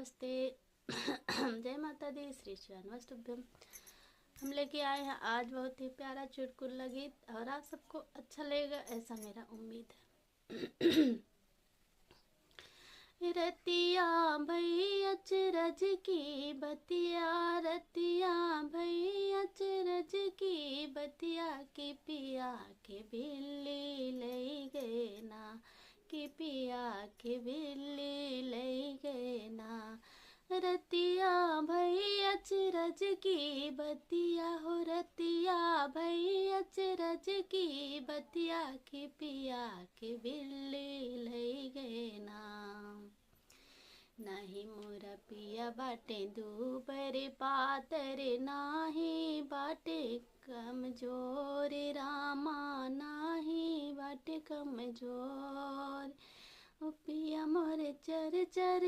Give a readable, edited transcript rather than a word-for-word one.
नमस्ते। जय माता दी, श्री श्रीवास्तुभ्यम। हम लेके आए हैं आज बहुत ही प्यारा चुटकुला गीत और आप सबको अच्छा लगेगा ऐसा मेरा उम्मीद है। रतिया भई अचरज की बतिया, रतिया भई अचरज की बतिया की पिया के बिल्ली लई गए ना, कि पिया के बिल्ली लई गए ना। रतिया भई अचरज की बतिया हो, रतिया भई अचरज की बतिया की पिया के बिल्ली लई गए ना। नाही मोरा पिया बाटे दूबर पातर, नाही बाटे कमजोर रामा, नाही बाटे कमजोर। ओ पिया मोरे चर चर